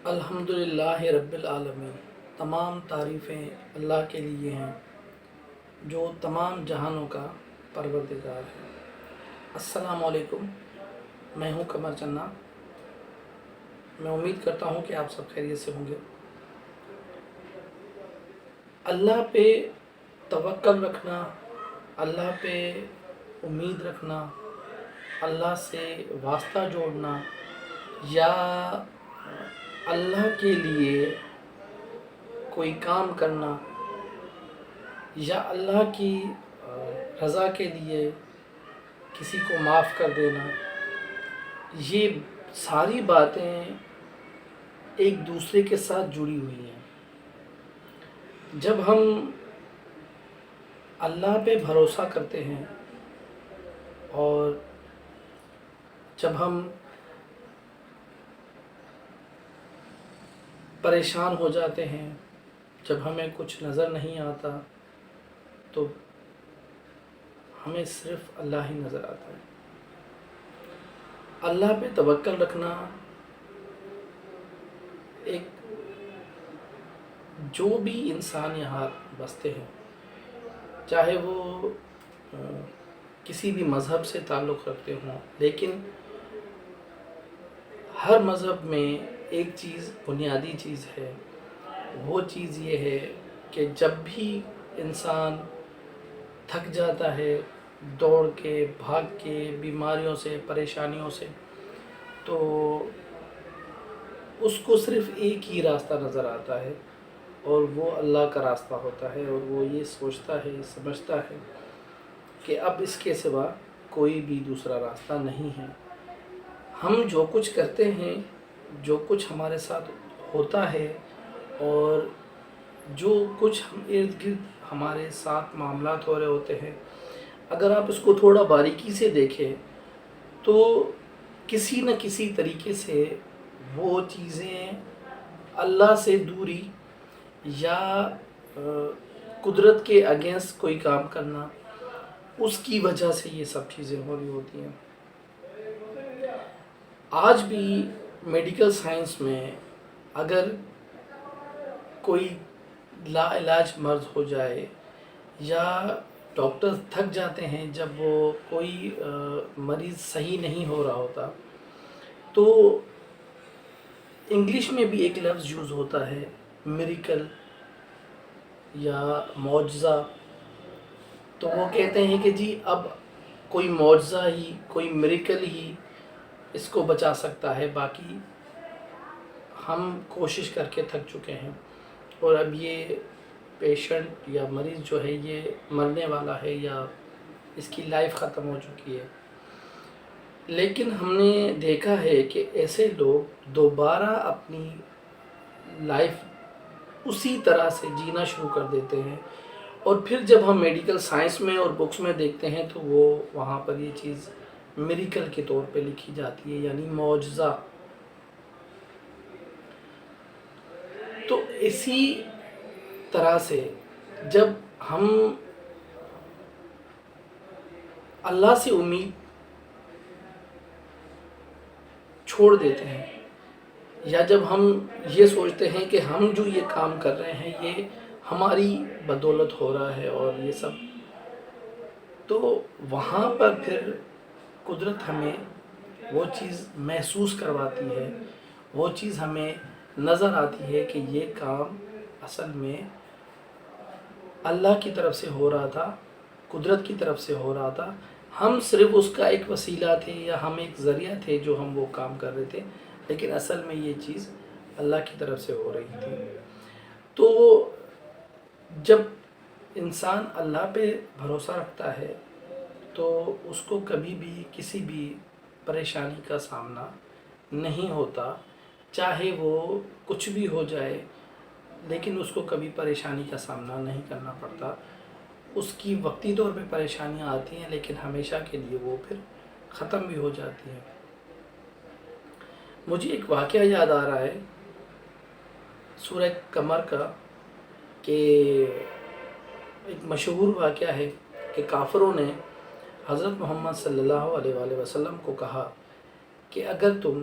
الحمدللہ رب العالمین، تمام تعریفیں اللہ کے لیے ہیں جو تمام جہانوں کا پروردگار ہے۔ السلام علیکم، میں ہوں قمر چنا۔ میں امید کرتا ہوں کہ آپ سب خیریت سے ہوں گے۔ اللہ پہ توکل رکھنا، اللہ پہ امید رکھنا، اللہ سے واسطہ جوڑنا یا اللہ کے لیے کوئی کام کرنا یا اللہ کی رضا کے لیے کسی کو معاف کر دینا، یہ ساری باتیں ایک دوسرے کے ساتھ جڑی ہوئی ہیں۔ جب ہم اللہ پہ بھروسہ کرتے ہیں اور جب ہم پریشان ہو جاتے ہیں، جب ہمیں کچھ نظر نہیں آتا تو ہمیں صرف اللہ ہی نظر آتا ہے۔ اللہ پہ توکل رکھنا ایک جو بھی انسان یہاں بستے ہیں، چاہے وہ کسی بھی مذہب سے تعلق رکھتے ہوں، لیکن ہر مذہب میں ایک چیز بنیادی چیز ہے، وہ چیز یہ ہے کہ جب بھی انسان تھک جاتا ہے دوڑ کے بھاگ کے بیماریوں سے پریشانیوں سے، تو اس کو صرف ایک ہی راستہ نظر آتا ہے اور وہ اللہ کا راستہ ہوتا ہے، اور وہ یہ سوچتا ہے سمجھتا ہے کہ اب اس کے سوا کوئی بھی دوسرا راستہ نہیں ہے۔ ہم جو کچھ کرتے ہیں، جو کچھ ہمارے ساتھ ہوتا ہے اور جو کچھ ہم ارد گرد ہمارے ساتھ معاملات ہو رہے ہوتے ہیں، اگر آپ اس کو تھوڑا باریکی سے دیکھیں تو کسی نہ کسی طریقے سے وہ چیزیں اللہ سے دوری یا قدرت کے اگینسٹ کوئی کام کرنا، اس کی وجہ سے یہ سب چیزیں ہو رہی ہوتی ہیں۔ آج بھی میڈیکل سائنس میں اگر کوئی لا علاج مرض ہو جائے یا ڈاکٹر تھک جاتے ہیں جب وہ کوئی مریض صحیح نہیں ہو رہا ہوتا، تو انگلش میں بھی ایک لفظ یوز ہوتا ہے، میریکل یا معجزہ۔ تو وہ کہتے ہیں کہ جی اب کوئی معجزہ ہی، کوئی میریکل ہی اس کو بچا سکتا ہے، باقی ہم کوشش کر کے تھک چکے ہیں اور اب یہ پیشنٹ یا مریض جو ہے یہ مرنے والا ہے یا اس کی لائف ختم ہو چکی ہے۔ لیکن ہم نے دیکھا ہے کہ ایسے لوگ دوبارہ اپنی لائف اسی طرح سے جینا شروع کر دیتے ہیں، اور پھر جب ہم میڈیکل سائنس میں اور بکس میں دیکھتے ہیں تو وہ وہاں پر یہ چیز میریکل کے طور پہ لکھی جاتی ہے، یعنی معجزہ۔ تو اسی طرح سے جب ہم اللہ سے امید چھوڑ دیتے ہیں یا جب ہم یہ سوچتے ہیں کہ ہم جو یہ کام کر رہے ہیں یہ ہماری بدولت ہو رہا ہے اور یہ سب، تو وہاں پر پھر قدرت ہمیں وہ چیز محسوس کرواتی ہے، وہ چیز ہمیں نظر آتی ہے کہ یہ کام اصل میں اللہ کی طرف سے ہو رہا تھا، قدرت کی طرف سے ہو رہا تھا، ہم صرف اس کا ایک وسیلہ تھے یا ہم ایک ذریعہ تھے جو ہم وہ کام کر رہے تھے، لیکن اصل میں یہ چیز اللہ کی طرف سے ہو رہی تھی۔ تو جب انسان اللہ پہ بھروسہ رکھتا ہے تو اس کو کبھی بھی کسی بھی پریشانی کا سامنا نہیں ہوتا، چاہے وہ کچھ بھی ہو جائے، لیکن اس کو کبھی پریشانی کا سامنا نہیں کرنا پڑتا۔ اس کی وقتی طور پہ پریشانیاں آتی ہیں لیکن ہمیشہ کے لیے وہ پھر ختم بھی ہو جاتی ہیں۔ مجھے ایک واقعہ یاد آ رہا ہے سورہ قمر کا، کہ ایک مشہور واقعہ ہے کہ کافروں نے حضرت محمد صلی اللہ علیہ وآلہ وسلم کو کہا کہ اگر تم